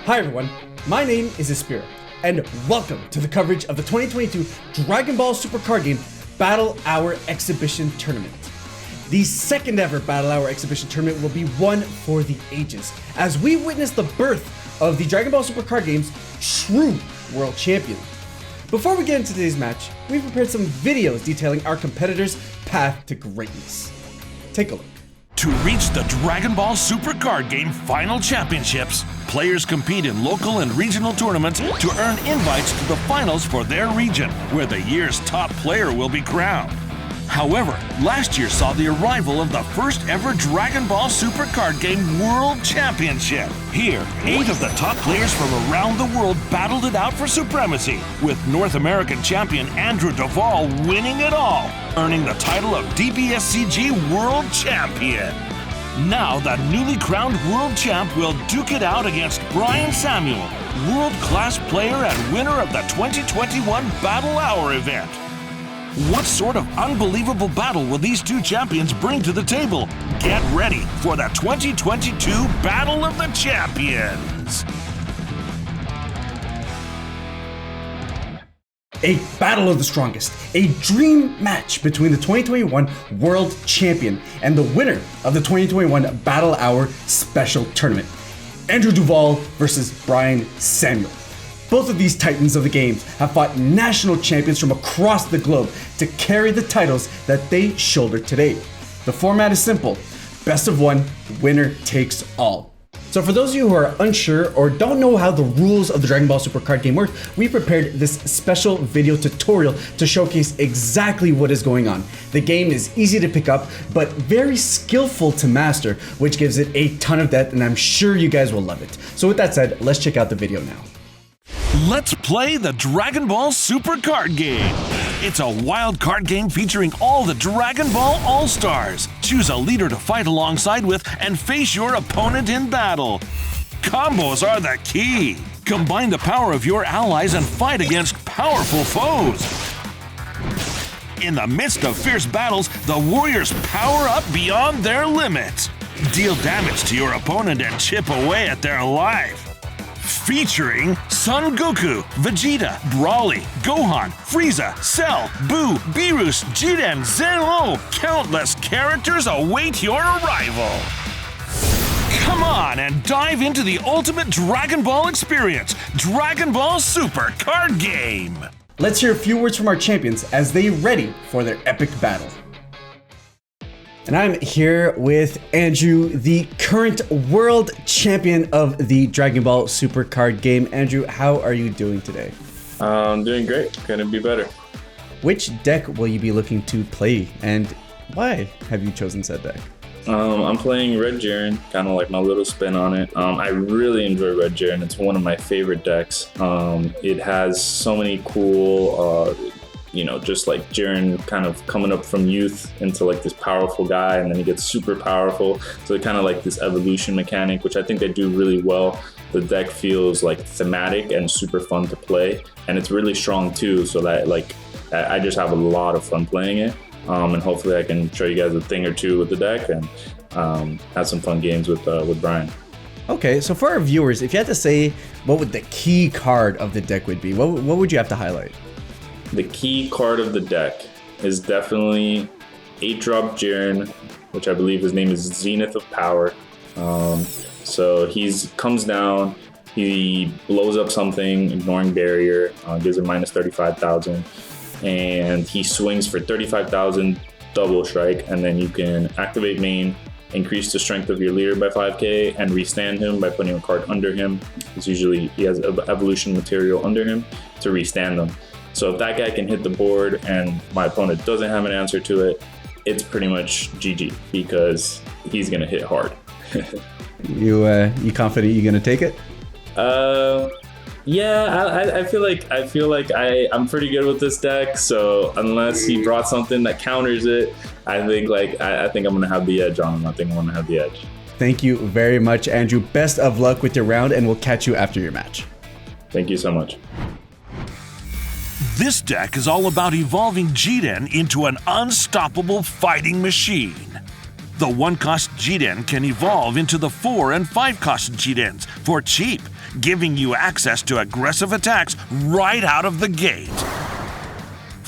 Hi everyone, my name is Ispira, and welcome to the coverage of the 2022 Dragon Ball Super Card Game Battle Hour Exhibition Tournament. The second ever Battle Hour Exhibition Tournament will be one for the ages, as we witness the birth of the Dragon Ball Super Card Game's true world champion. Before we get into today's match, we've prepared some videos detailing our competitors' path to greatness. Take a look. To reach the Dragon Ball Super Card Game Final Championships, players compete in local and regional tournaments to earn invites to the finals for their region, where the year's top player will be crowned. However, last year saw the arrival of the first ever Dragon Ball Super Card Game World Championship. Here, 8 of the top players from around the world battled it out for supremacy, with North American champion Andrew Duvall winning it all, earning the title of DBSCG World Champion. Now, the newly crowned world champ will duke it out against Brian Samuel, world-class player and winner of the 2021 Battle Hour event. What sort of unbelievable battle will these two champions bring to the table? Get ready for the 2022 Battle of the Champions! A battle of the strongest, a dream match between the 2021 World Champion and the winner of the 2021 Battle Hour Special Tournament, Andrew Duvall versus Brian Samuel. Both of these titans of the games have fought national champions from across the globe to carry the titles that they shoulder today. The format is simple: best of one, winner takes all. So for those of you who are unsure or don't know how the rules of the Dragon Ball Super Card Game work, we prepared this special video tutorial to showcase exactly what is going on. The game is easy to pick up, but very skillful to master, which gives it a ton of depth, and I'm sure you guys will love it. So with that said, let's check out the video now. Let's play the Dragon Ball Super Card Game. It's a wild card game featuring all the Dragon Ball All-Stars. Choose a leader to fight alongside with and face your opponent in battle. Combos are the key. Combine the power of your allies and fight against powerful foes. In the midst of fierce battles, the warriors power up beyond their limits. Deal damage to your opponent and chip away at their life. Featuring Son Goku, Vegeta, Broly, Gohan, Frieza, Cell, Boo, Beerus, Jiren, Zenlo. Countless characters await your arrival. Come on and dive into the ultimate Dragon Ball experience, Dragon Ball Super Card Game. Let's hear a few words from our champions as they ready for their epic battle. And I'm here with Andrew, the current world champion of the Dragon Ball Super Card Game. Andrew, how are you doing today? I'm doing great. Couldn't be better. Which deck will you be looking to play, and why have you chosen said deck? I'm playing Red Jiren, kind of like my little spin on it. I really enjoy Red Jiren. It's one of my favorite decks. It has so many cool just like Jiren kind of coming up from youth into like this powerful guy, and then he gets super powerful. So kind of like this evolution mechanic, which I think they do really well. The deck feels like thematic and super fun to play, and it's really strong too. So that like I just have a lot of fun playing it, and hopefully I can show you guys a thing or two with the deck and have some fun games with Brian. Okay, so for our viewers, if you had to say what would the key card of the deck would be, what would you have to highlight? The key card of the deck is definitely 8-drop Jiren, which I believe his name is Zenith of Power. So he's comes down, he blows up something, ignoring barrier, gives it minus 35,000, and he swings for 35,000 double strike, and then you can activate main, increase the strength of your leader by 5k, and restand him by putting a card under him. It's usually he has evolution material under him to restand them. So if that guy can hit the board and my opponent doesn't have an answer to it, it's pretty much GG, because he's gonna hit hard. You confident you're gonna take it? Yeah, I feel like I'm pretty good with this deck. So unless he brought something that counters it, I think I'm gonna have the edge on him. I think I'm gonna have the edge. Thank you very much, Andrew. Best of luck with your round, and we'll catch you after your match. Thank you so much. This deck is all about evolving Jiren into an unstoppable fighting machine. The 1-cost Jiren can evolve into the 4 and 5-cost Jirens for cheap, giving you access to aggressive attacks right out of the gate.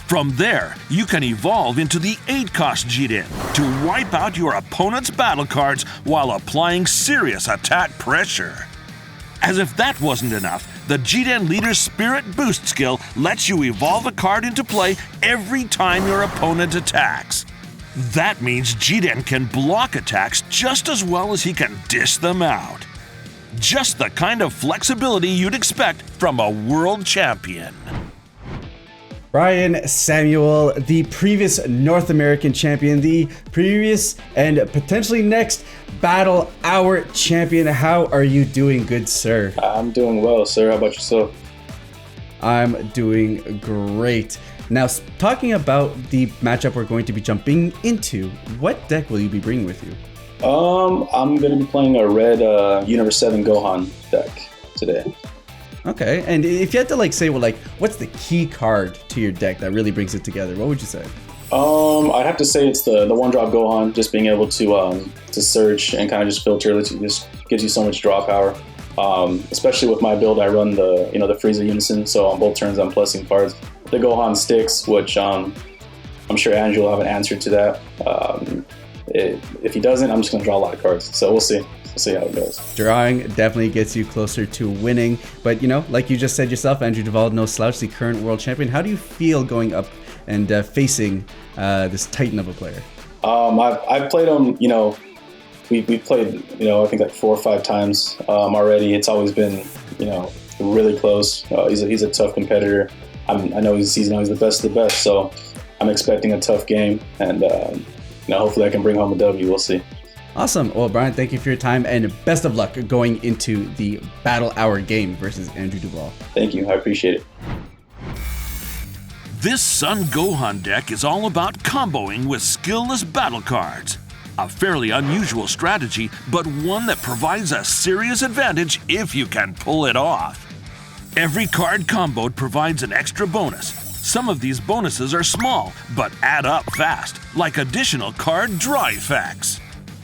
From there, you can evolve into the 8-cost Jiden to wipe out your opponent's battle cards while applying serious attack pressure. As if that wasn't enough, the Jiden Leader's Spirit Boost skill lets you evolve a card into play every time your opponent attacks. That means Jiden can block attacks just as well as he can dish them out. Just the kind of flexibility you'd expect from a world champion. Brian Samuel, the previous North American champion, the previous and potentially next Battle Hour champion. How are you doing, good sir? I'm doing well, sir. How about yourself? I'm doing great. Now, talking about the matchup we're going to be jumping into, what deck will you be bringing with you? I'm going to be playing a red Universe 7 Gohan deck today. Okay, and if you had to say, well, what's the key card to your deck that really brings it together, what would you say? I'd have to say it's the one-drop Gohan, just being able to search and kind of just filter. It just gives you so much draw power. Especially with my build, I run the Frieza Unison, so on both turns I'm plussing cards. The Gohan sticks, which I'm sure Andrew will have an answer to that. If he doesn't, I'm just going to draw a lot of cards, so we'll see. We'll see how it goes. Drawing definitely gets you closer to winning, but like you just said yourself, Andrew Duval, no slouch, the current world champion. How do you feel going up and facing this titan of a player? I've played him, we played, I think 4 or 5 times already. It's always been, really close. He's a tough competitor. I know he's the best of the best, so I'm expecting a tough game, and hopefully I can bring home a W. We'll see. Awesome. Well, Brian, thank you for your time, and best of luck going into the Battle Hour game versus Andrew Duval. Thank you. I appreciate it. This Sun Gohan deck is all about comboing with skillless battle cards. A fairly unusual strategy, but one that provides a serious advantage if you can pull it off. Every card comboed provides an extra bonus. Some of these bonuses are small, but add up fast, like additional card draw effects.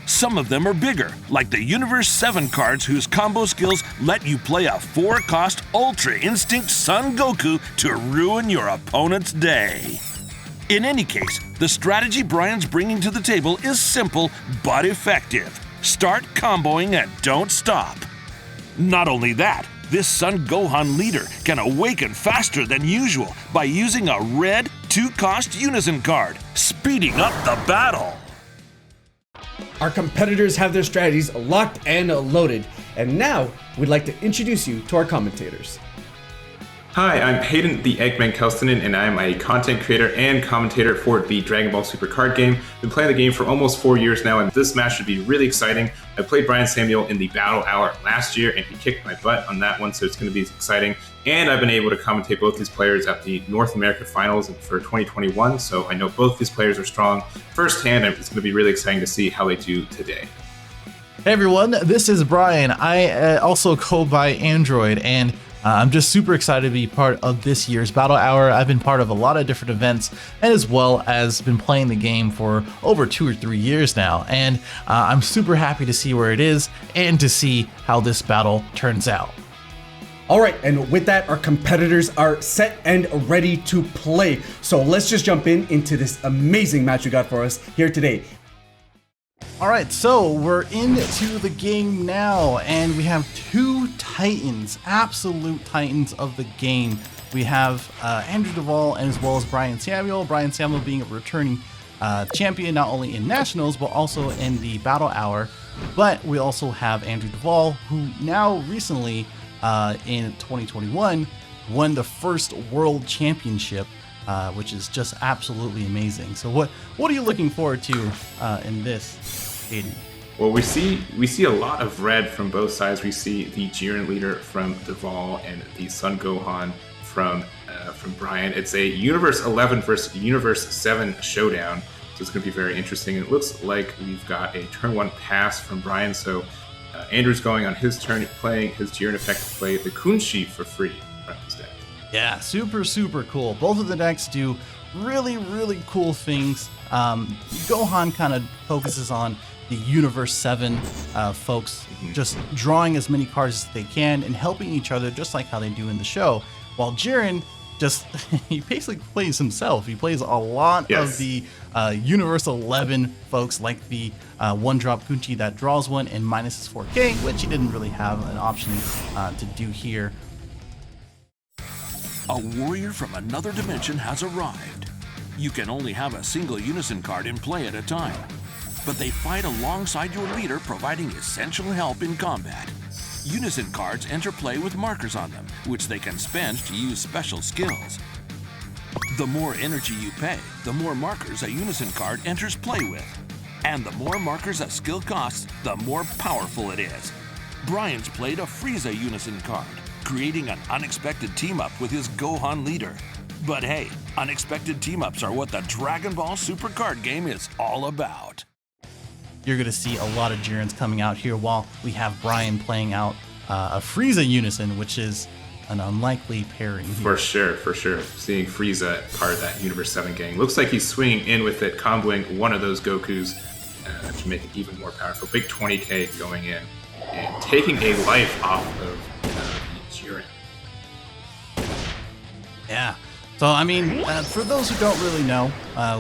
Some of them are bigger, like the Universe 7 cards whose combo skills let you play a 4-cost Ultra Instinct Son Goku to ruin your opponent's day. In any case, the strategy Brian's bringing to the table is simple but effective. Start comboing and don't stop. Not only that, this Sun Gohan leader can awaken faster than usual by using a red 2-cost Unison card, speeding up the battle. Our competitors have their strategies locked and loaded, and now we'd like to introduce you to our commentators. Hi, I'm Hayden the Eggman Kelstonen, and I'm a content creator and commentator for the Dragon Ball Super card game. I've been playing the game for almost 4 years now, and this match should be really exciting. I played Brian Samuel in the Battle Hour last year, and he kicked my butt on that one, so it's going to be exciting. And I've been able to commentate both these players at the North America Finals for 2021, so I know both these players are strong firsthand, and it's going to be really exciting to see how they do today. Hey everyone, this is Brian. I also go by Android, and I'm just super excited to be part of this year's Battle Hour. I've been part of a lot of different events, and as well as been playing the game for over 2 or 3 years now. And I'm super happy to see where it is and to see how this battle turns out. All right, and with that, our competitors are set and ready to play. So let's just jump into this amazing match you got for us here today. All right, so we're into the game now, and we have 2 titans, absolute titans of the game. We have Andrew Duval and as well as Brian Samuel. Brian Samuel being a returning champion not only in Nationals, but also in the Battle Hour. But we also have Andrew Duval, who now recently in 2021 won the first World Championship, which is just absolutely amazing. So what are you looking forward to in this, Aiden? Well, we see a lot of red from both sides. We see the Jiren leader from Duval and the Sun Gohan from Brian. It's a Universe 11 versus Universe 7 showdown, so it's going to be very interesting. It looks like we've got a turn 1 pass from Brian, so Andrew's going on his turn, playing his Jiren effect to play the Kunshi for free from his deck. Yeah, super cool. Both of the decks do really cool things. Gohan kind of focuses on the Universe 7 folks just drawing as many cards as they can and helping each other just like how they do in the show, while Jiren just he basically plays himself. He plays a lot of the Universe 11 folks, like the one drop Kunchi that draws one and minuses 4K, which he didn't really have an option to do here. A warrior from another dimension has arrived. You can only have a single Unison card in play at a time, but they fight alongside your leader, providing essential help in combat. Unison cards enter play with markers on them, which they can spend to use special skills. The more energy you pay, the more markers a Unison card enters play with. And the more markers a skill costs, the more powerful it is. Brian's played a Frieza Unison card, creating an unexpected team-up with his Gohan leader. But hey, unexpected team-ups are what the Dragon Ball Super card game is all about. You're going to see a lot of Jirens coming out here while we have Brian playing out a Frieza Unison, which is an unlikely pairing here. For sure. Seeing Frieza part of that Universe 7 gang. Looks like he's swinging in with it, comboing one of those Gokus to make it even more powerful. Big 20k going in and taking a life off of Jiren. Yeah. So, I mean, for those who don't really know,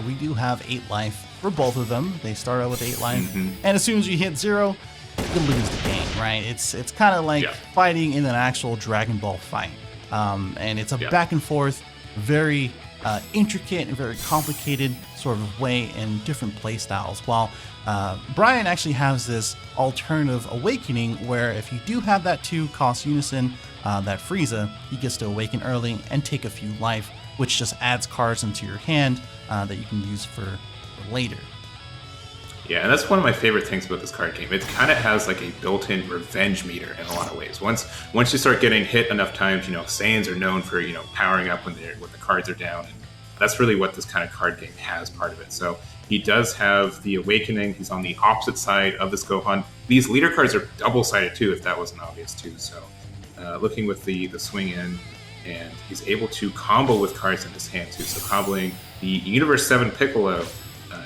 we do have 8 life for both of them. They start out with 8 life, and as soon as you hit 0, you lose the game, right? It's kind of like fighting in an actual Dragon Ball fight, and it's a back and forth, very intricate and very complicated sort of way in different play styles. While Brian actually has this alternative awakening where if you do have that 2 cost Unison, that Frieza, he gets to awaken early and take a few life, which just adds cards into your hand that you can use for later. Yeah, and that's one of my favorite things about this card game. It kind of has like a built-in revenge meter in a lot of ways. Once you start getting hit enough times, Saiyans are known for powering up when the cards are down. And that's really what this kind of card game has, part of it. So he does have the awakening. He's on the opposite side of this Gohan. These leader cards are double-sided too, if that wasn't obvious too. So looking with the swing in, and he's able to combo with cards in his hand too. So comboing the Universe 7 Piccolo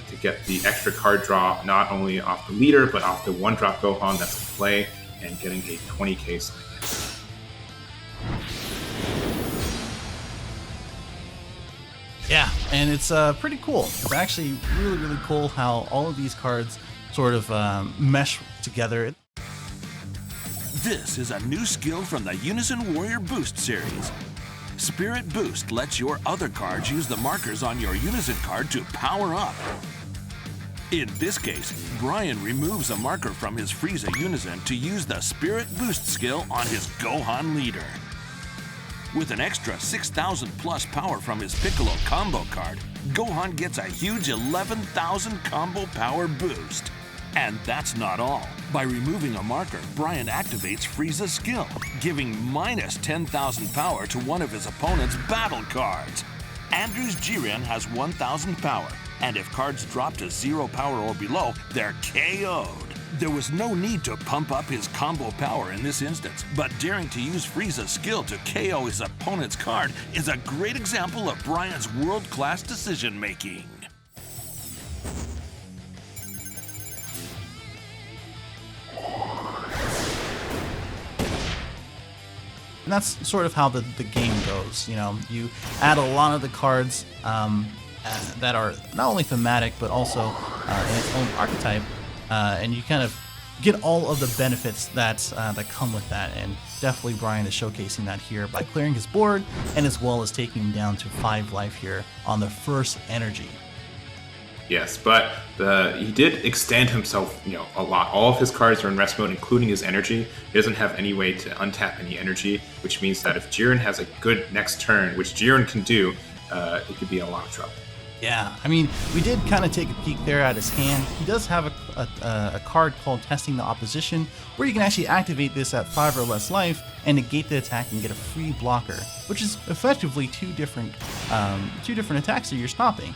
to get the extra card draw, not only off the leader, but off the one drop Gohan that's in play, and getting a 20k swing in. Yeah, and it's pretty cool. It's actually really, really cool how all of these cards sort of mesh together. This is a new skill from the Unison Warrior Boost series. Spirit Boost lets your other cards use the markers on your Unison card to power up. In this case, Brian removes a marker from his Frieza Unison to use the Spirit Boost skill on his Gohan leader. With an extra 6,000 plus power from his Piccolo combo card, Gohan gets a huge 11,000 combo power boost. And that's not all. By removing a marker, Brian activates Frieza's skill, giving minus 10,000 power to one of his opponent's battle cards. Andrew's Jiren has 1,000 power, and if cards drop to 0 power or below, they're KO'd. There was no need to pump up his combo power in this instance, but daring to use Frieza's skill to KO his opponent's card is a great example of Brian's world-class decision-making. And that's sort of how the game goes. You add a lot of the cards that are not only thematic, but also in its own archetype, and you kind of get all of the benefits that come with that. And definitely Brian is showcasing that here by clearing his board, and as well as taking him down to 5 life here on the first energy. Yes, but he did extend himself, a lot. All of his cards are in rest mode, including his energy. He doesn't have any way to untap any energy, which means that if Jiren has a good next turn, which Jiren can do, he could be in a lot of trouble. Yeah, I mean, we did kind of take a peek there at his hand. He does have a card called Testing the Opposition, where you can actually activate this at 5 or less life and negate the attack and get a free blocker, which is effectively two different attacks that you're stopping.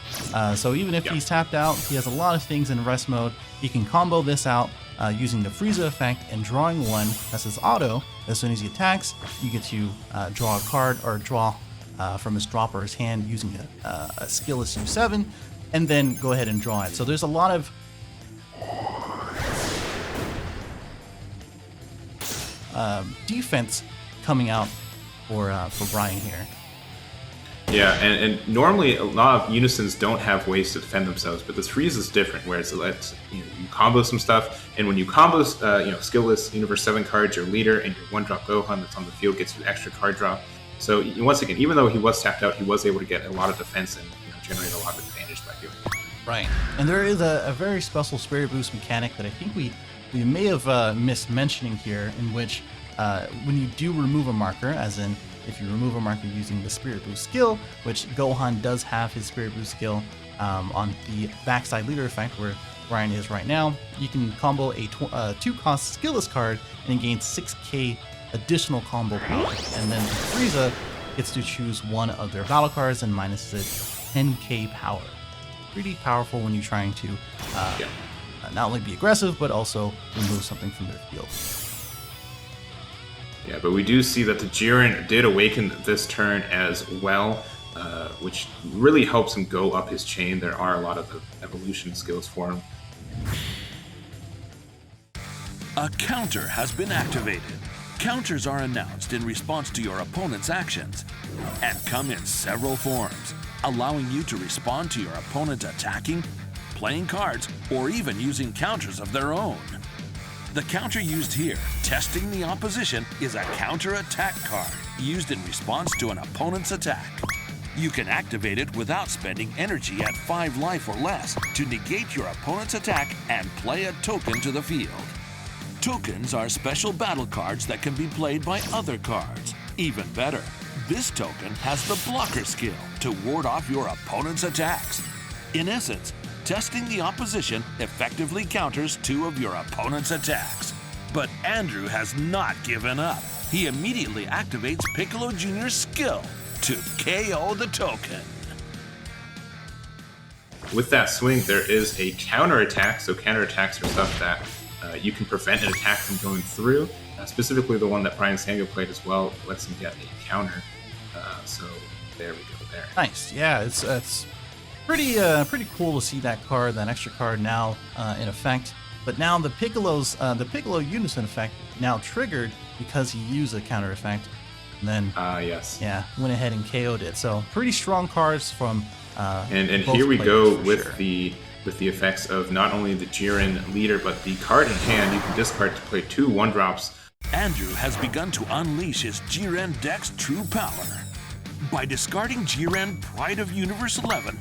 So even if he's tapped out, he has a lot of things in rest mode. He can combo this out using the Frieza effect and drawing one. That's his auto. As soon as he attacks, you get to draw a card or draw from his drop or his hand using a skill as U7, and then go ahead and draw it. So there's a lot of defense coming out for Brian here. Yeah, and normally a lot of unisons don't have ways to defend themselves, but this freeze is different, where it's you combo some stuff, and when you combo skillless Universe 7 cards, your leader and your 1-drop Gohan that's on the field gets you extra card draw. So once again, even though he was tapped out, he was able to get a lot of defense and generate a lot of advantage by doing it. Right, and there is a very special Spirit Boost mechanic that I think we may have missed mentioning here, in which when you do remove a marker, as in if you remove a marker using the Spirit Boost skill, which Gohan does have his Spirit Boost skill on the backside leader effect where Brian is right now, you can combo a 2-cost skillless card and gain 6k additional combo power. And then Frieza gets to choose one of their battle cards and minus it 10k power. Pretty powerful when you're trying to not only be aggressive, but also remove something from their field. Yeah, but we do see that the Jiren did awaken this turn as well, which really helps him go up his chain. There are a lot of evolution skills for him. A counter has been activated. Counters are announced in response to your opponent's actions and come in several forms, allowing you to respond to your opponent attacking, playing cards, or even using counters of their own. The counter used here, Testing the Opposition, is a counter-attack card used in response to an opponent's attack. You can activate it without spending energy at 5 life or less to negate your opponent's attack and play a token to the field. Tokens are special battle cards that can be played by other cards. Even better, this token has the blocker skill to ward off your opponent's attacks. In essence, Testing the Opposition effectively counters 2 of your opponent's attacks. But Andrew has not given up. He immediately activates Piccolo Jr.'s skill to KO the token. With that swing, there is a counterattack. So counterattacks are stuff that you can prevent an attack from going through. Specifically, the one that Brian Samuel played as well lets him get a counter. So there we go there. Nice. Yeah, it's pretty cool to see that card, that extra card now in effect. But now the Piccolo Unison effect now triggered because he used a counter effect. And then yes. Yeah, went ahead and KO'd it. So pretty strong cards from and both here we players go for with sure. the effects of not only the Jiren leader, but the card in hand. You can discard to play 2 1-drops. Andrew has begun to unleash his Jiren deck's true power. By discarding Jiren Pride of Universe 11,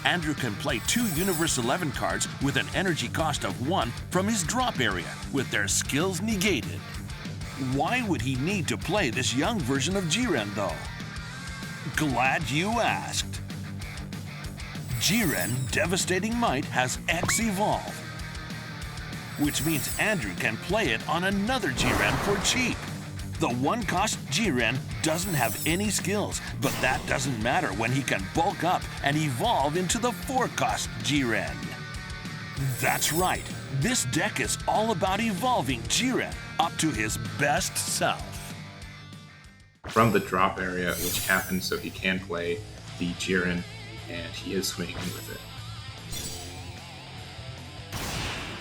Andrew can play 2 Universe 11 cards with an energy cost of 1 from his drop area, with their skills negated. Why would he need to play this young version of Jiren, though? Glad you asked. Jiren Devastating Might has X Evolve, which means Andrew can play it on another Jiren for cheap. The 1-cost Jiren doesn't have any skills, but that doesn't matter when he can bulk up and evolve into the 4-cost Jiren. That's right, this deck is all about evolving Jiren up to his best self. From the drop area, which happens so he can play the Jiren, and he is swinging with it.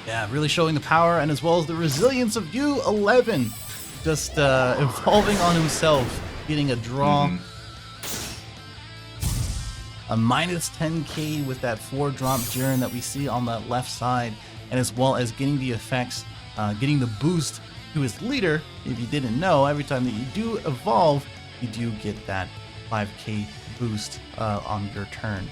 Yeah, really showing the power and as well as the resilience of U11. Just evolving on himself, getting a draw. A minus 10k with that 4-drop Jiren that we see on the left side, and as well as getting the effects, getting the boost to his leader. If you didn't know, every time that you do evolve, you do get that 5k boost on your turn.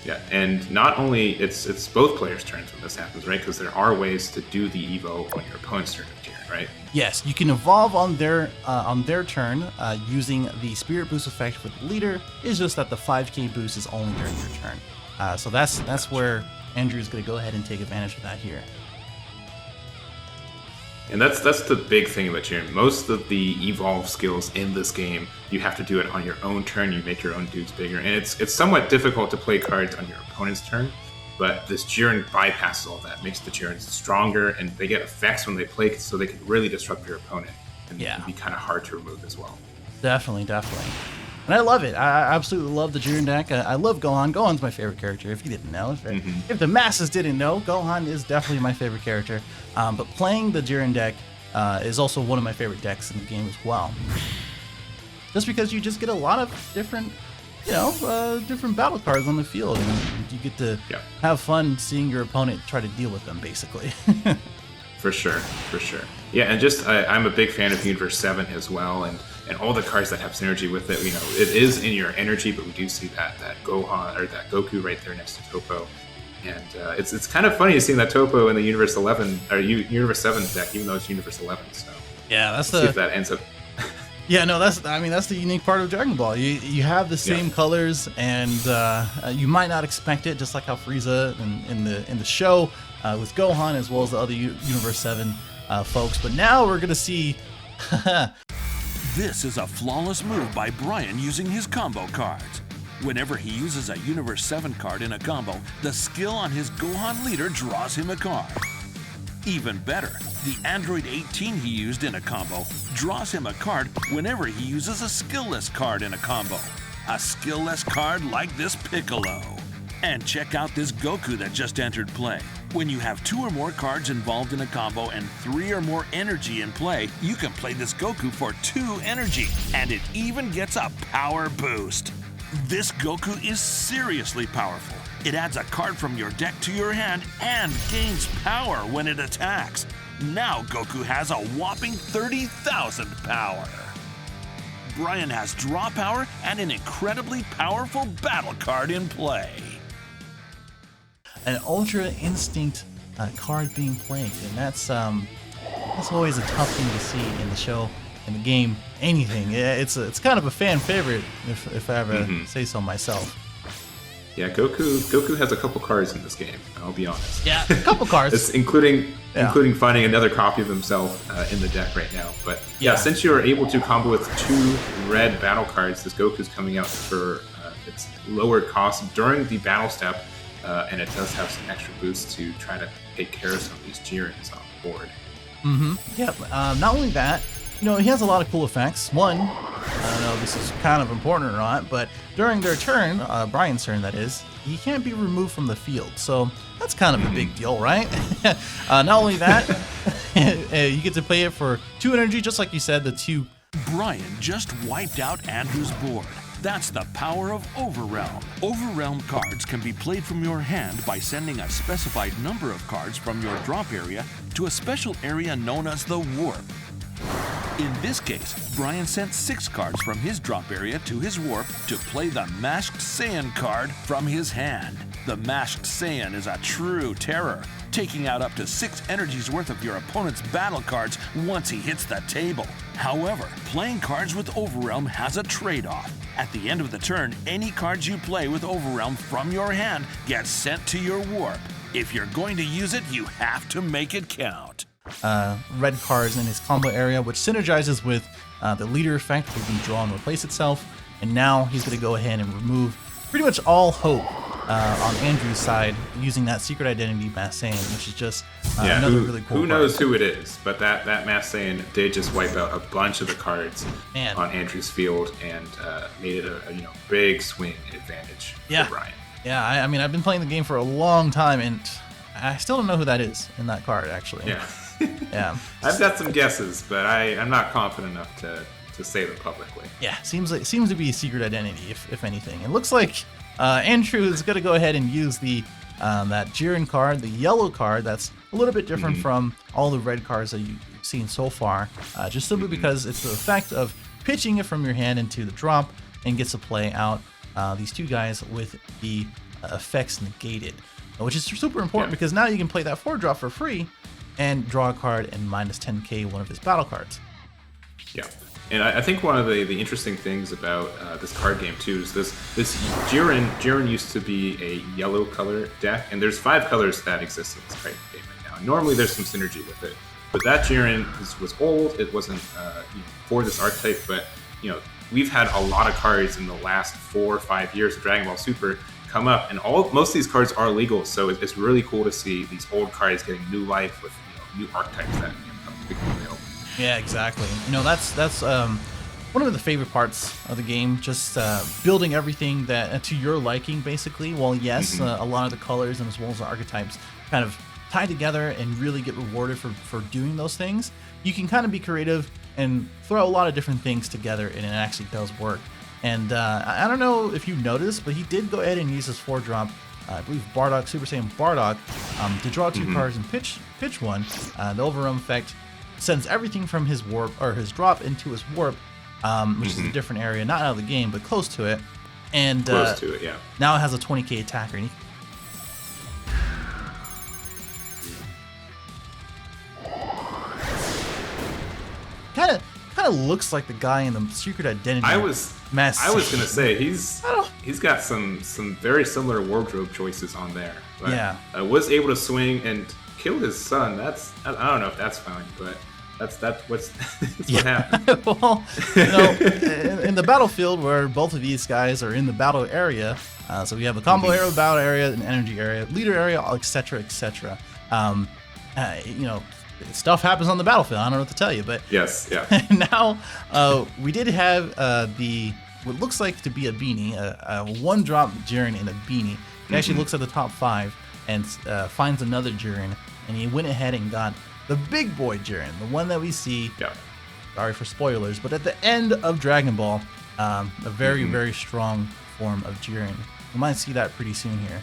Yeah, and not only it's both players' turns when this happens, right? Because there are ways to do the evo on your opponent's turn of Jiren, right? Yes, you can evolve on their turn using the Spirit Boost effect for the leader. It's just that the 5k boost is only during your turn. So that's where Andrew's going to go ahead and take advantage of that here. And that's the big thing about Jiren. Most of the evolve skills in this game, you have to do it on your own turn. You make your own dudes bigger, and it's somewhat difficult to play cards on your opponent's turn. But this Jiren bypasses all that, makes the Jirens stronger, and they get effects when they play, so they can really disrupt your opponent, and it can be kind of hard to remove as well. Definitely. And I love it. I absolutely love the Jiren deck. I love Gohan. Gohan's my favorite character, if you didn't know. If the masses didn't know, Gohan is definitely my favorite character. But playing the Jiren deck is also one of my favorite decks in the game as well. Just because you just get a lot of different, different battle cards on the field, and you get to have fun seeing your opponent try to deal with them, basically. For sure. Yeah, and just I'm a big fan of Universe 7 as well, and all the cards that have synergy with it. It is in your energy, but we do see that Gohan or that Goku right there next to Topo, and it's kind of funny seeing that Topo in the Universe 11 or Universe 7 deck, even though it's Universe 11. So yeah, that's see if that ends up. Yeah, no, that's the unique part of Dragon Ball. You have the same colors, and you might not expect it, just like how Frieza in the show with Gohan, as well as the other Universe 7 folks. But now we're gonna see. This is a flawless move by Brian using his combo cards. Whenever he uses a Universe 7 card in a combo, the skill on his Gohan leader draws him a card. Even better, the Android 18 he used in a combo draws him a card whenever he uses a skill-less card in a combo. A skill-less card like this Piccolo. And check out this Goku that just entered play. When you have 2 or more cards involved in a combo and 3 or more energy in play, you can play this Goku for 2 energy, and it even gets a power boost. This Goku is seriously powerful. It adds a card from your deck to your hand and gains power when it attacks. Now Goku has a whopping 30,000 power. Brian has draw power and an incredibly powerful battle card in play. An Ultra Instinct card being played, and that's always a tough thing to see in the show, in the game, anything. It's kind of a fan favorite, if I ever say so myself. Yeah, Goku has a couple cards in this game, I'll be honest. Yeah, a couple cards. It's including finding another copy of himself in the deck right now. But yeah, since you are able to combo with 2 red battle cards, this Goku's coming out for its lower cost during the battle step, and it does have some extra boosts to try to take care of some of these Jirens on the board. Yep. Not only that, he has a lot of cool effects. One, I don't know if this is kind of important or not, but during their turn, Brian's turn that is, he can't be removed from the field. So that's kind of a big deal, right? Not only that, you get to play it for 2 energy, just like you said, the 2. Brian just wiped out Andrew's board. That's the power of Overrealm. Overrealm cards can be played from your hand by sending a specified number of cards from your drop area to a special area known as the Warp. In this case, Brian sent 6 cards from his drop area to his Warp to play the Masked Saiyan card from his hand. The Masked Saiyan is a true terror, taking out up to 6 energies worth of your opponent's battle cards once he hits the table. However, playing cards with Overrealm has a trade-off. At the end of the turn, any cards you play with Overrealm from your hand get sent to your Warp. If you're going to use it, you have to make it count. Red cards in his combo area, which synergizes with the leader effect, where he can draw and replace itself. And now he's going to go ahead and remove pretty much all hope on Andrew's side using that secret identity Masked Saiyan, which is just another really cool Who knows who it is, but that Masked Saiyan did just wipe out a bunch of the cards on Andrew's field and made it a big swing advantage for Brian. Yeah, I mean, I've been playing the game for a long time, and I still don't know who that is in that card, actually. Yeah. Yeah. I've got some guesses, but I'm not confident enough to say them publicly. Yeah, seems to be a secret identity, if anything. It looks like Andrew is going to go ahead and use the that Jiren card, the yellow card, that's a little bit different from all the red cards that you've seen so far, just simply because it's the effect of pitching it from your hand into the drop and gets to play out these 2 guys with the effects negated, which is super important because now you can play that 4-drop for free and draw a card and minus 10k one of his battle cards. Yeah, and I think one of the interesting things about this card game too is this Jiren used to be a yellow color deck, and there's 5 colors that exist in this card game right now. And normally there's some synergy with it, but that Jiren was old. It wasn't for this archetype, but we've had a lot of cards in the last 4 or 5 years of Dragon Ball Super come up, and most of these cards are legal, so it's really cool to see these old cards getting new life with new archetypes that become available. Yeah, exactly. That's one of the favorite parts of the game, just building everything that to your liking, basically. Well, yes, a lot of the colors and as well as the archetypes kind of tie together and really get rewarded for doing those things, you can kind of be creative and throw a lot of different things together, and it actually does work. And I don't know if you noticed, but he did go ahead and use his 4-drop, I believe Bardock, Super Saiyan Bardock, to draw 2 cards and pitch one. The overrun effect sends everything from his warp, or his drop, into his warp, which is a different area, not out of the game, but close to it. And close to it, yeah. Now it has a 20k attacker. And kind of looks like the guy in the Secret Identity. I was gonna say he's got some very similar wardrobe choices on there. But yeah, was able to swing and kill his son. I don't know if that's fine, but that's what happened. Well, you know, in the battlefield where both of these guys are in the battle area, so we have a combo area, battle area, an energy area, leader area, etc., etc. You know, stuff happens on the battlefield. I don't know what to tell you, but yes, yeah. Now we did have what looks like to be a beanie, a 1-drop Jiren in a beanie. He actually looks at the top 5 and finds another Jiren, and he went ahead and got the big boy Jiren, the one that we see. Yeah. Sorry for spoilers, but at the end of Dragon Ball, a very very strong form of Jiren. We might see that pretty soon here.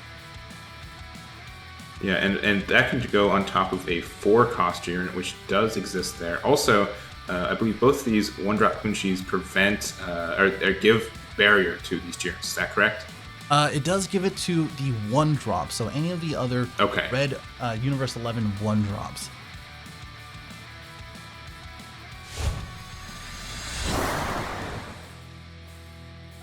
Yeah, and that can go on top of a 4-cost Jiren, which does exist there. Also, I believe both of these 1-drop Kunshis prevent or give barrier to these Jirens. Is that correct? It does give it to the 1-drop, so any of the other red Universe 11 1-drops.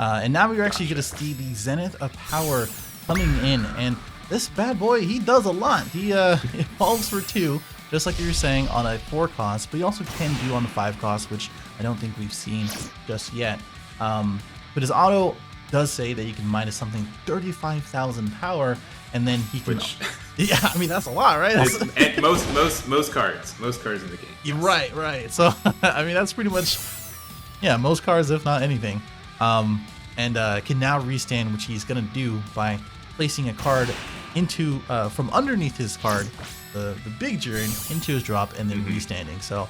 And now we're actually going to see the Zenith of Power coming in, and this bad boy, he does a lot. He evolves for 2, just like you were saying, on a 4-cost, but he also can do on the 5-cost, which I don't think we've seen just yet. But his auto does say that you can minus something 35,000 power, and then he can. Yeah, I mean that's a lot, right? And most cards in the game. Yes. Right. So I mean that's pretty much, yeah, most cards, if not anything. And can now restand, which he's gonna do by placing a card into from underneath his card, the big Jiren, into his drop, and then restanding. So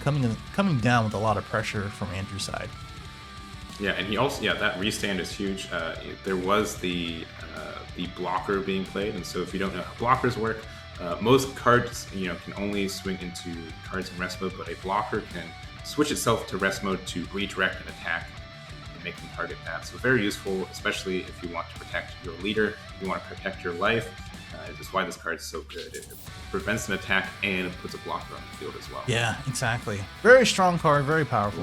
coming down with a lot of pressure from Andrew's side. Yeah, and he also that restand is huge. There was the blocker being played, and so if you don't know how blockers work, most cards can only swing into cards in rest mode, but a blocker can switch itself to rest mode to redirect an attack and make them target that. So very useful, especially if you want to protect your leader, you want to protect your life. That's why this card is so good. It prevents an attack and puts a blocker on the field as well. Yeah, exactly. Very strong card, very powerful. It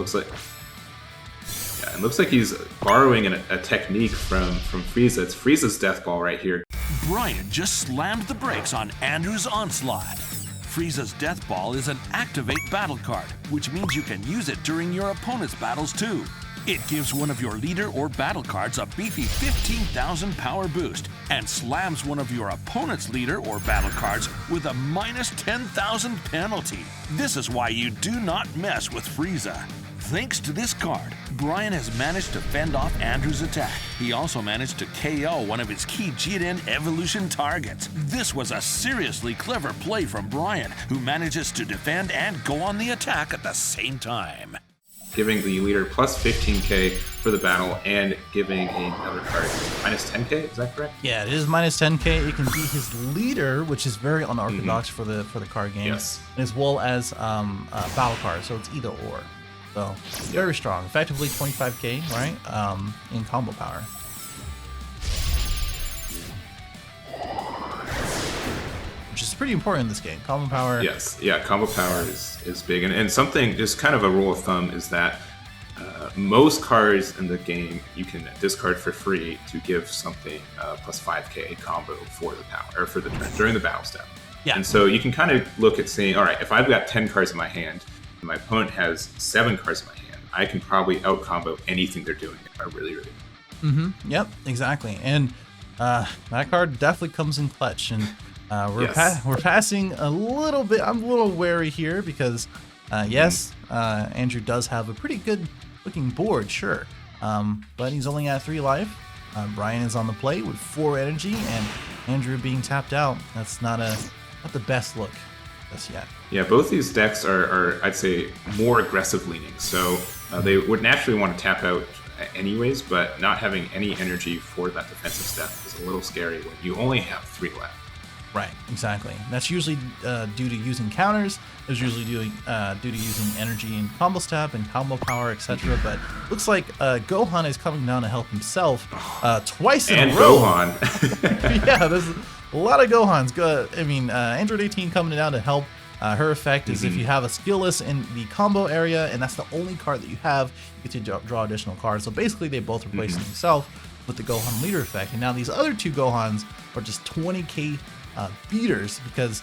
looks like he's borrowing a technique from Frieza. It's Frieza's Death Ball right here. Brian just slammed the brakes on Andrew's onslaught. Frieza's Death Ball is an activate battle card, which means you can use it during your opponent's battles too. It gives one of your leader or battle cards a beefy 15,000 power boost and slams one of your opponent's leader or battle cards with a minus 10,000 penalty. This is why you do not mess with Frieza. Thanks to this card, Brian has managed to fend off Andrew's attack. He also managed to KO one of his key Jiren evolution targets. This was a seriously clever play from Brian, who manages to defend and go on the attack at the same time. Giving the leader plus 15k for the battle and giving another card minus 10k, is that correct? Yeah, it is minus 10k. It can be his leader, which is very unorthodox for the card game, as well as battle cards, so it's either or. So very strong, effectively 25k, right? In combo power. Which is pretty important in this game. Combo power. Yes, yeah, combo power is big, and something, just kind of a rule of thumb is that most cards in the game you can discard for free to give something plus 5k combo for the power or for the turn during the battle step. Yeah. And so you can kind of look at saying, all right, if I've got 10 cards in my hand, my opponent has 7 cards in my hand, I can probably out-combo anything they're doing. I really. Yep, exactly. And that card definitely comes in clutch. And we're passing a little bit. I'm a little wary here because, Andrew does have a pretty good looking board, sure. But he's only at 3 life. Brian is on the play with 4 energy, and Andrew being tapped out. That's not a not the best look just yet. Yeah, both these decks are I'd say, more aggressive leaning. So they would naturally want to tap out anyways, but not having any energy for that defensive step is a little scary when you only have 3 left. Right, exactly. That's usually due to using counters. It's usually due to using energy and combo step and combo power, etc. But looks like Gohan is coming down to help himself twice in a row. Gohan. Yeah, there's a lot of Gohans. I mean, Android 18 coming down to help. Her effect is if you have a skill list in the combo area, and that's the only card that you have, you get to draw additional cards. So basically, they both replace themselves with the Gohan leader effect. And now these other 2 Gohans are just 20k beaters because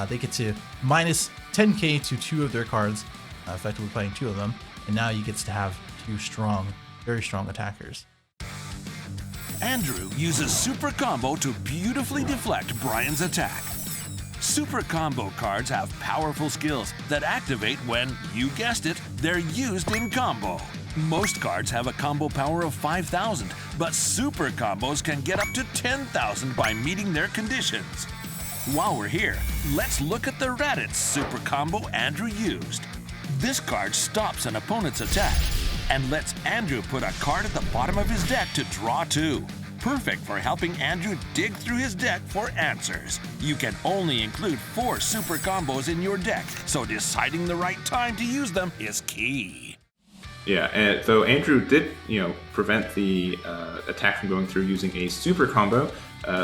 they get to minus 10k to 2 of their cards, effectively playing 2 of them. And now you get to have 2 strong, very strong attackers. Andrew uses Super Combo to beautifully deflect Brian's attack. Super Combo cards have powerful skills that activate when, you guessed it, they're used in combo. Most cards have a combo power of 5,000, but Super Combos can get up to 10,000 by meeting their conditions. While we're here, let's look at the Raditz Super Combo Andrew used. This card stops an opponent's attack and lets Andrew put a card at the bottom of his deck to draw 2. Perfect for helping Andrew dig through his deck for answers. You can only include 4 Super Combos in your deck, so deciding the right time to use them is key. Yeah, and though Andrew did, prevent the attack from going through using a Super Combo.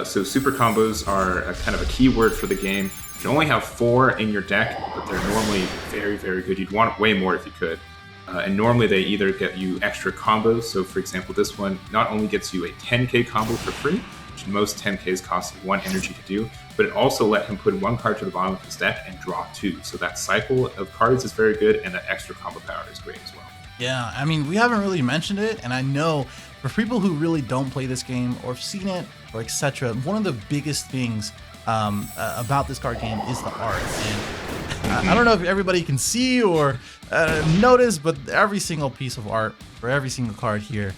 So Super Combos are a kind of a keyword for the game. You can only have 4 in your deck, but they're normally very, very good. You'd want way more if you could. And normally they either get you extra combos. So for example, this one not only gets you a 10k combo for free, which most 10ks cost 1 energy to do, but it also let him put 1 card to the bottom of his deck and draw 2. So that cycle of cards is very good, and that extra combo power is great as well. Yeah, I mean, we haven't really mentioned it, and I know for people who really don't play this game or have seen it or etc., one of the biggest things about this card game is the art. And I don't know if everybody can see or notice, but every single piece of art for every single card here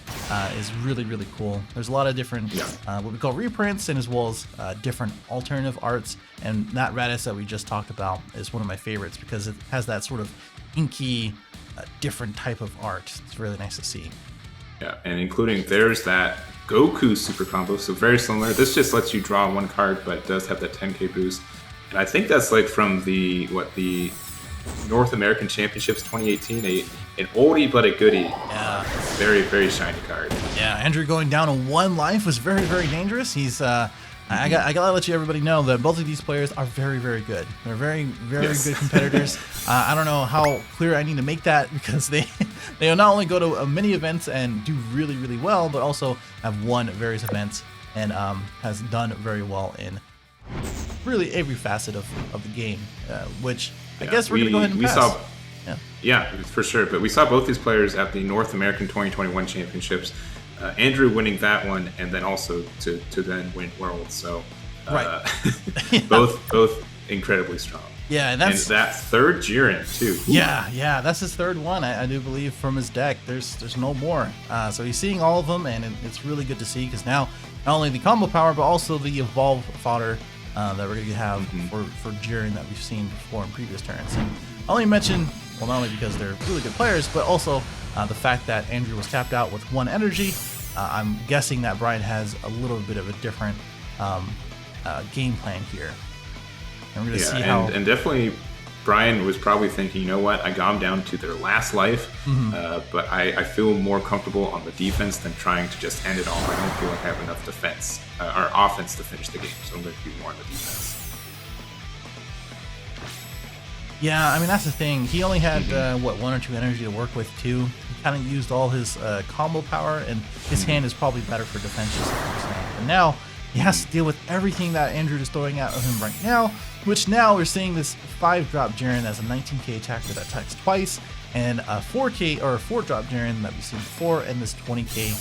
is really, really cool. There's a lot of different what we call reprints, and as well as different alternative arts. And that Raditz that we just talked about is one of my favorites because it has that sort of inky, different type of art. It's really nice to see. Yeah, and including there's that Goku Super Combo, so very similar. This just lets you draw 1 card, but it does have that 10k boost. And I think that's like from the North American Championships 2018, an oldie but a goodie. Yeah. Very, very shiny card. Yeah, Andrew going down on 1 life was very, very dangerous. He's I gotta let everybody know that both of these players are very, very good. They're very, very good competitors. I don't know how clear I need to make that because they not only go to many events and do really, really well, but also have won various events and has done very well in really every facet of the game, which I guess we're going to go ahead and pass. Yeah, for sure. But we saw both these players at the North American 2021 Championships. Andrew winning that one, and then also to then win Worlds. So both incredibly strong. Yeah, and that 3rd Jiren too. Yeah, that's his 3rd one, I do believe, from his deck. There's no more. So he's seeing all of them, and it's really good to see because now not only the combo power, but also the evolve fodder that we're going to have for Jiren that we've seen before in previous turns. And I only mention, well, not only because they're really good players, but also the fact that Andrew was tapped out with 1 energy. I'm guessing that Brian has a little bit of a different game plan here. And we're going to see how. And definitely, Brian was probably thinking, you know what, I got him down to their last life, but I feel more comfortable on the defense than trying to just end it all. I don't feel like I have enough defense or offense to finish the game, so I'm going to do more on the defense. Yeah, I mean, that's the thing. He only had, 1 or 2 energy to work with, too. He kind of used all his combo power, and his hand is probably better for defense just like you're saying. And now, he has to deal with everything that Andrew is throwing at him right now, which now we're seeing this 5-drop Jiren as a 19k attacker that attacks twice, and a 4k or a 4-drop Jiren that we've seen before, and this 20k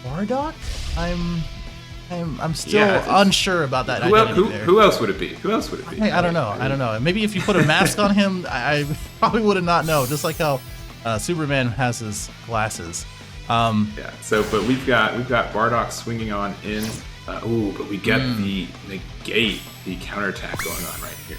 Bardock? I'm still unsure about that. Who else would it be? I don't know. Maybe if you put a mask on him, I probably would have not known. Just like how Superman has his glasses. So, but we've got Bardock swinging on in. But we get the negate the counterattack going on right here.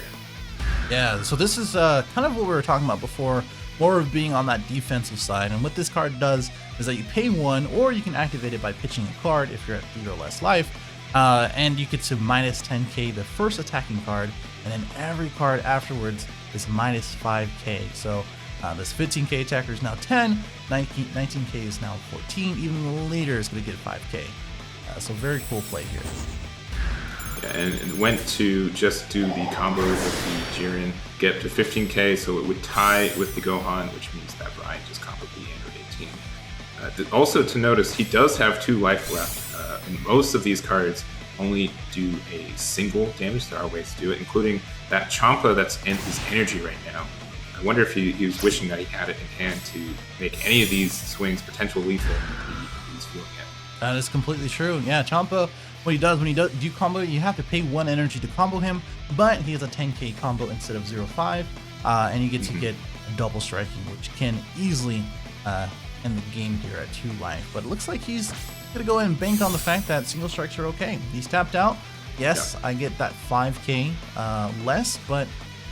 Yeah, so this is kind of what we were talking about before, more of being on that defensive side. And what this card does is that you pay 1, or you can activate it by pitching a card if you're at 3 or less life, and you get to minus 10k the first attacking card, and then every card afterwards is minus 5k. So this 15k attacker is now 10, 19k is now 14, even the leader is going to get 5k. So very cool play here. Yeah, and it went to just do the combo with the Jiren, get up to 15k, so it would tie with the Gohan, which means that Brian just comboed the Android 18. Also to notice, he does have 2 life left, and most of these cards only do a single damage. There are ways to do it, including that Champa that's in his energy right now. I wonder if he was wishing that he had it in hand to make any of these swings potential lethal if he's feeling it. That is completely true. Yeah, Champa, when he does do combo, you have to pay 1 energy to combo him, but he has a 10k combo instead of 0.5, and you get to get a double striking, which can easily end the game here at 2 life. But it looks like he's gonna go ahead and bank on the fact that single strikes are okay. He's tapped out. Yes, I get that 5k less, but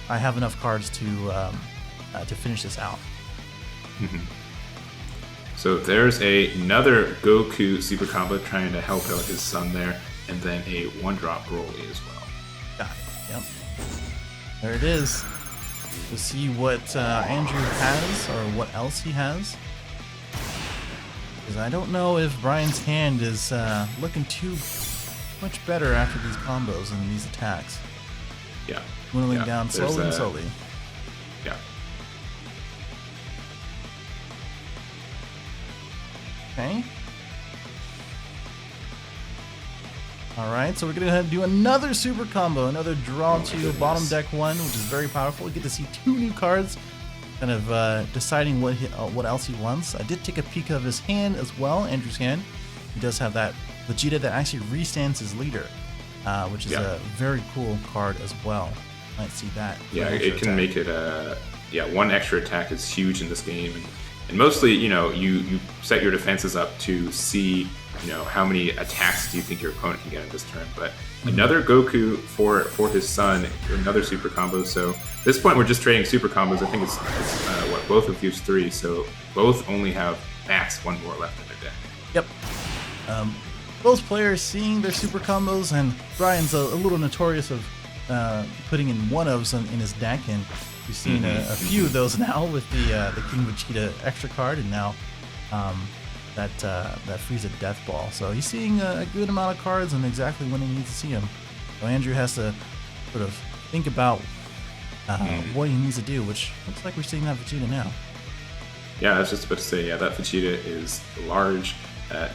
I have enough cards to finish this out. So there's another Goku super combo trying to help out his son there, and then a 1-drop Broly as well. Got it. Yep. There it is. To see what Andrew has, or what else he has. Because I don't know if Brian's hand is looking too much better after these combos and these attacks. Yeah. Dwindling down slowly and slowly. Yeah. Okay. Alright, so we're going to do another super combo, another draw to bottom deck 1, which is very powerful. We get to see 2 new cards, kind of deciding what else he wants. I did take a peek of his hand as well, Andrew's hand. He does have that Vegeta that actually restands his leader, which is a very cool card as well. Might see that. Yeah, it can make it 1 extra attack is huge in this game. And mostly, you set your defenses up to see, how many attacks do you think your opponent can get in this turn. But another Goku for his son, another super combo. So at this point, we're just trading super combos. I think it's both of use 3. So both only have max 1 more left in their deck. Yep. Both players seeing their super combos, and Brian's a little notorious of putting in 1-ofs in his deck, and we've seen a few of those now with the King Vegeta extra card, and now that Frieza Death Ball. So he's seeing a good amount of cards and exactly when he needs to see them. So Andrew has to sort of think about what he needs to do, which looks like we're seeing that Vegeta now. Yeah, I was just about to say, that Vegeta is large.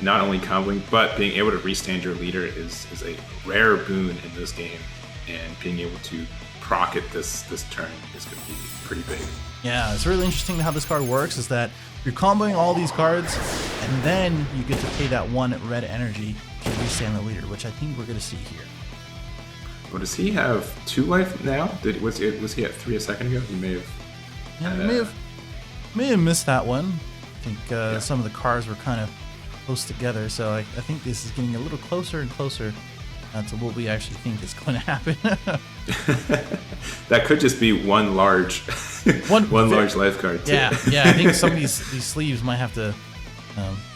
Not only comboing, but being able to restand your leader is a rare boon in this game, and being able to proc it this turn is going to be pretty big. Yeah, it's really interesting how this card works, is that you're comboing all these cards, and then you get to pay that 1 red energy to restand the leader, which I think we're going to see here. Well, does he have 2 life now? Was he at 3 a second ago? He may have. Yeah, may have missed that one. I think some of the cards were kind of close together, so I think this is getting a little closer and closer to what we actually think is going to happen. That could just be one large large life card too. Yeah, I think some of these sleeves might have to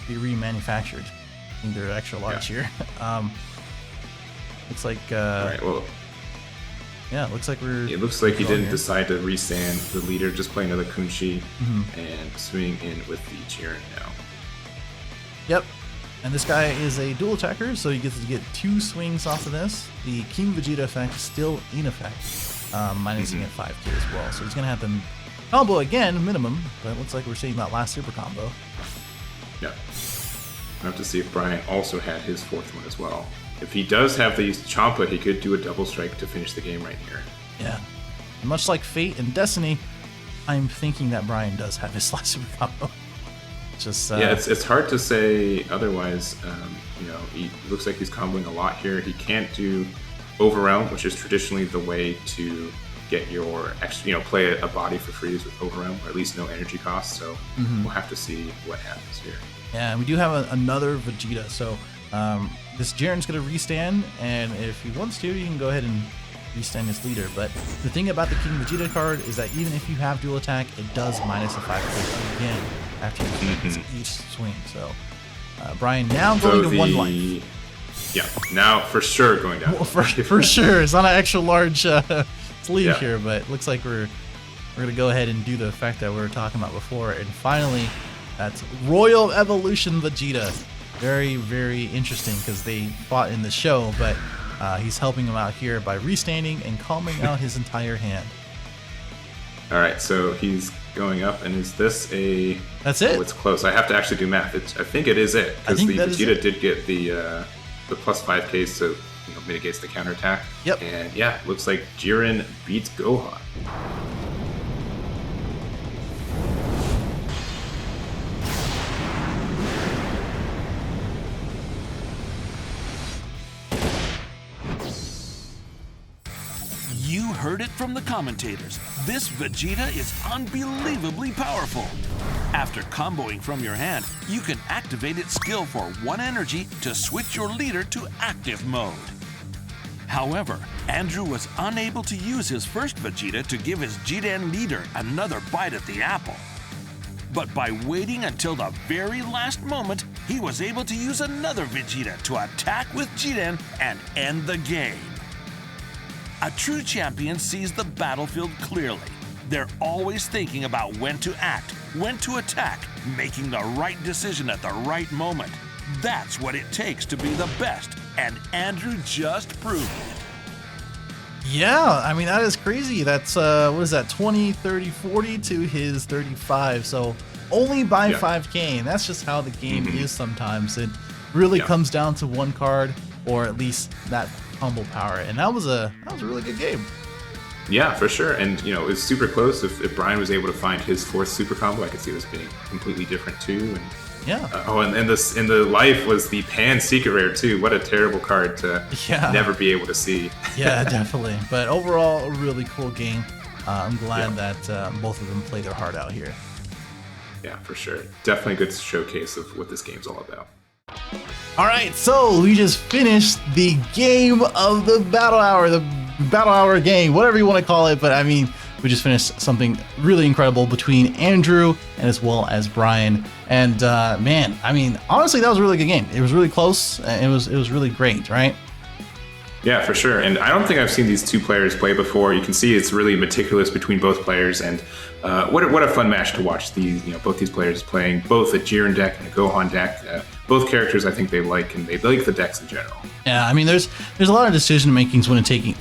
be remanufactured. I think they're extra large here. Looks like right, well, it looks like it looks like he didn't decide to restand the leader, just play another Kunshi and swing in with the Jiren now. Yep. And this guy is a dual attacker, so he gets to get 2 swings off of this. The King Vegeta effect is still in effect, minusing at 5k as well. So he's going to have them combo again, minimum, but it looks like we're seeing that last super combo. Yeah. I have to see if Brian also had his 4th one as well. If he does have the Champa, he could do a double strike to finish the game right here. Yeah. And much like Fate and Destiny, I'm thinking that Brian does have his last super combo. Yeah, it's hard to say otherwise. He looks like he's comboing a lot here. He can't do Overwhelm, which is traditionally the way to get your extra, play a body for freeze with Overwhelm, or at least no energy cost. So we'll have to see what happens here. Yeah, and we do have another Vegeta. So this Jiren's going to restand, and if he wants to, you can go ahead and restand his leader. But the thing about the King Vegeta card is that even if you have dual attack, it does minus a 5 KP again after each swing. So Brian now going to 1 life. Yeah, now for sure going down. Well, for sure. It's not an extra large sleeve here, but it looks like we're going to go ahead and do the effect that we were talking about before. And finally, that's Royal Evolution Vegeta. Very, very interesting because they fought in the show, but he's helping him out here by restanding and calming out his entire hand. All right, so he's going up, and is this a... That's it. Oh, it's close. I have to actually do math. I think it is it, because the Vegeta did get the plus 5k, so mitigates the counterattack. Yep. And yeah, looks like Jiren beats Gohan. You heard it from the commentators. This Vegeta is unbelievably powerful. After comboing from your hand, you can activate its skill for 1 energy to switch your leader to active mode. However, Andrew was unable to use his first Vegeta to give his Jiren leader another bite at the apple. But by waiting until the very last moment, he was able to use another Vegeta to attack with Jiren and end the game. A true champion sees the battlefield clearly. They're always thinking about when to act, when to attack, making the right decision at the right moment. That's what it takes to be the best, and Andrew just proved it. Yeah, I mean, that is crazy. That's, what is that, 20, 30, 40 to his 35. So only by 5k, and that's just how the game is sometimes. It really comes down to one card, or at least that combo power, and that was a really good game. Yeah, for sure. And it was super close. If Brian was able to find his 4th super combo, I could see this being completely different too. And and the life was the Pan Secret Rare too. What a terrible card to never be able to see. Yeah, definitely. But overall, a really cool game. I'm glad that both of them played their heart out here. Yeah, for sure. Definitely a good showcase of what this game's all about. All right, so we just finished the game of the Battle Hour, the Battle Hour game, whatever you want to call it. But I mean, we just finished something really incredible between Andrew and as well as Brian. And man, I mean, honestly, that was a really good game. It was really close. It was really great, right? Yeah, for sure. And I don't think I've seen these two players play before. You can see it's really meticulous between both players, and what a fun match to watch. Both these players playing both a Jiren deck and a Gohan deck. Both characters I think they like, and they like the decks in general. Yeah, I mean, there's a lot of decision makings when taking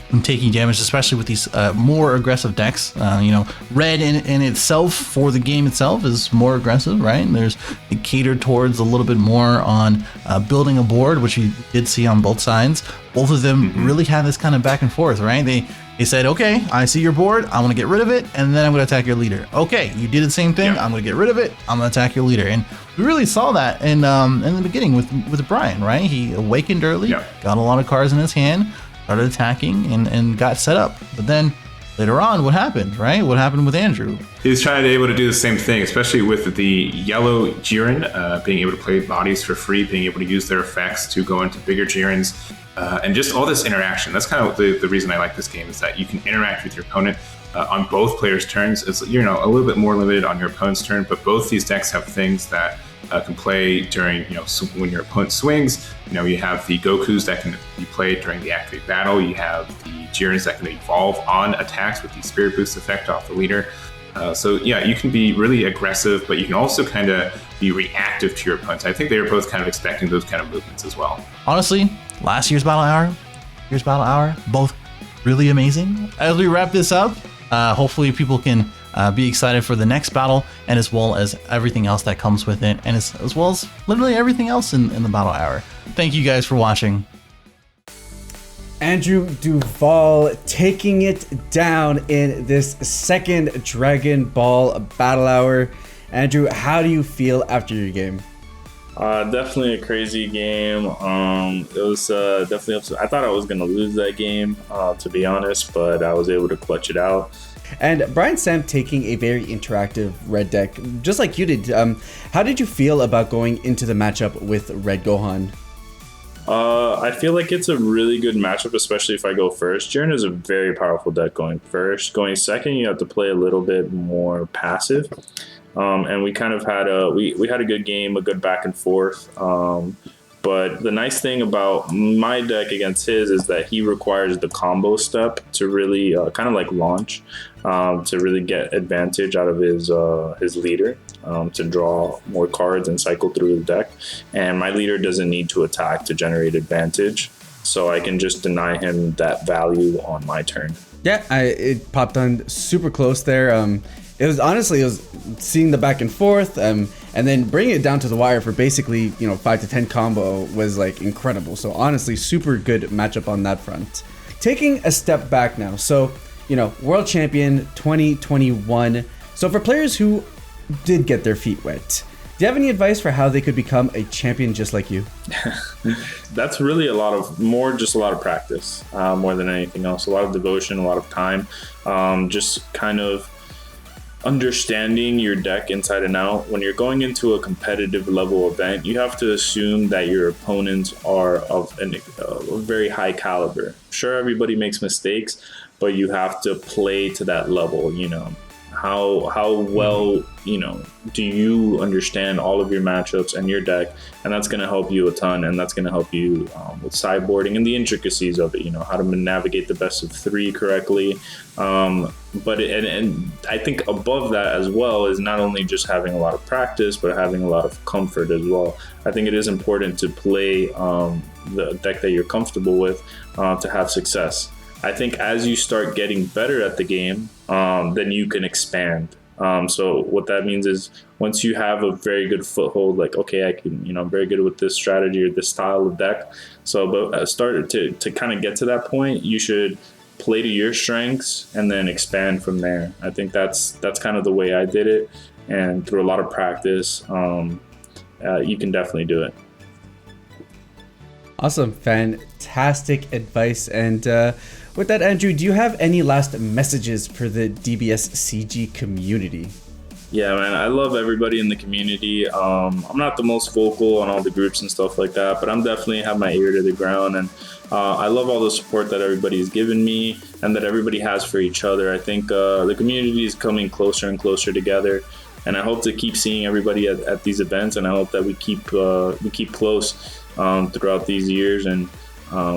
damage, especially with these more aggressive decks. Red in itself for the game itself is more aggressive, right? And there's catered towards a little bit more on building a board, which you did see on both sides. Both of them really have this kind of back and forth, right? They said, okay, I see your board, I'm going to get rid of it, and then I'm going to attack your leader. Okay, you did the same thing, I'm going to get rid of it, I'm going to attack your leader. And we really saw that in the beginning with Brian, right? He awakened early, got a lot of cards in his hand, started attacking, and got set up. But then later on, what happened, right? What happened with Andrew? He's trying to be able to do the same thing, especially with the yellow Jiren, being able to play bodies for free, being able to use their effects to go into bigger Jirens. And just all this interaction. That's kind of the reason I like this game, is that you can interact with your opponent on both players' turns. It's a little bit more limited on your opponent's turn, but both these decks have things that can play during when your opponent swings. You have the Gokus that can be played during the activate battle. You have the Jirens that can evolve on attacks with the Spirit Boost effect off the leader. So you can be really aggressive, but you can also kind of be reactive to your opponents. I think they were both kind of expecting those kind of movements as well. Honestly, last year's Battle Hour, both really amazing. As we wrap this up, hopefully people can be excited for the next battle, and as well as everything else that comes with it, and as well as literally everything else in the Battle Hour. Thank you guys for watching. Andrew Duval taking it down in this second Dragon Ball Battle Hour. Andrew, how do you feel after your game? Definitely a crazy game. It was definitely upset. I thought I was going to lose that game, to be honest, but I was able to clutch it out. And Brian Sam taking a very interactive red deck, just like you did. How did you feel about going into the matchup with Red Gohan? I feel like it's a really good matchup, especially if I go first. Jiren is a very powerful deck going first. Going second, you have to play a little bit more passive. And we kind of had we had a good game, a good back and forth. But the nice thing about my deck against his is that he requires the combo step to really kind of like launch, to really get advantage out of his leader, to draw more cards and cycle through the deck. And my leader doesn't need to attack to generate advantage, so I can just deny him that value on my turn. Yeah, it popped on super close there. It was seeing the back and forth, and then bringing it down to the wire for basically 5 to 10 combo was like incredible. So honestly, super good matchup on that front. Taking a step back now, so World Champion 2021. So for players who did get their feet wet, do you have any advice for how they could become a champion just like you? That's really a lot of practice, more than anything else. A lot of devotion, a lot of time, just kind of understanding your deck inside and out. When you're going into a competitive level event, you have to assume that your opponents are of a very high caliber. Sure, everybody makes mistakes, but you have to play to that level. How well do you understand all of your matchups and your deck, and that's going to help you a ton, and that's going to help you with sideboarding and the intricacies of it, how to navigate the best of 3 correctly. But I think above that as well is not only just having a lot of practice, but having a lot of comfort as well. I think it is important to play the deck that you're comfortable with to have success. I think as you start getting better at the game, then you can expand. So what that means is once you have a very good foothold, like, okay, I can, I'm very good with this strategy or this style of deck. So, but start to kind of get to that point, you should play to your strengths and then expand from there. I think that's kind of the way I did it. And through a lot of practice, you can definitely do it. Awesome. Fantastic advice. And with that, Andrew, do you have any last messages for the DBSCG community? Yeah, man, I love everybody in the community. I'm not the most vocal on all the groups and stuff like that, but I'm definitely have my ear to the ground. And I love all the support that everybody's given me and that everybody has for each other. I think the community is coming closer and closer together. And I hope to keep seeing everybody at these events, and I hope that we keep close throughout these years, and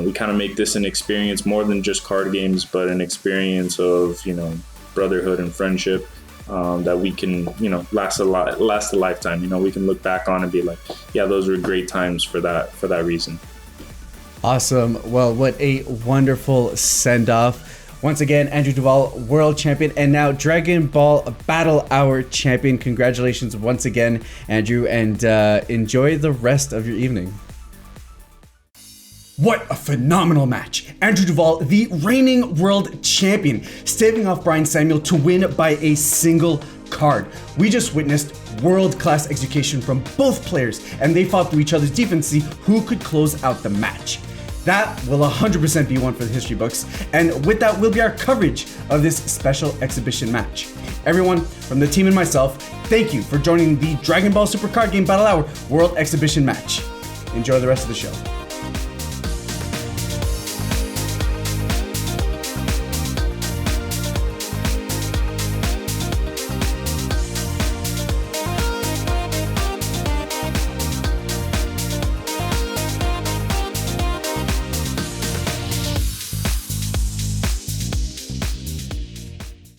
we kind of make this an experience more than just card games, but an experience of brotherhood and friendship that we can last a lifetime. We can look back on and be like, yeah, those were great times for that reason. Awesome. Well, what a wonderful send-off. Once again, Andrew Duval, World Champion, and now Dragon Ball Battle Hour Champion. Congratulations once again, Andrew, and enjoy the rest of your evening. What a phenomenal match. Andrew Duval, the reigning World Champion, staving off Brian Samuel to win by a single card. We just witnessed world-class execution from both players, and they fought through each other's defense to see who could close out the match. That will 100% be one for the history books, and with that will be our coverage of this special exhibition match. Everyone from the team and myself, thank you for joining the Dragon Ball Super Card Game Battle Hour World Exhibition match. Enjoy the rest of the show.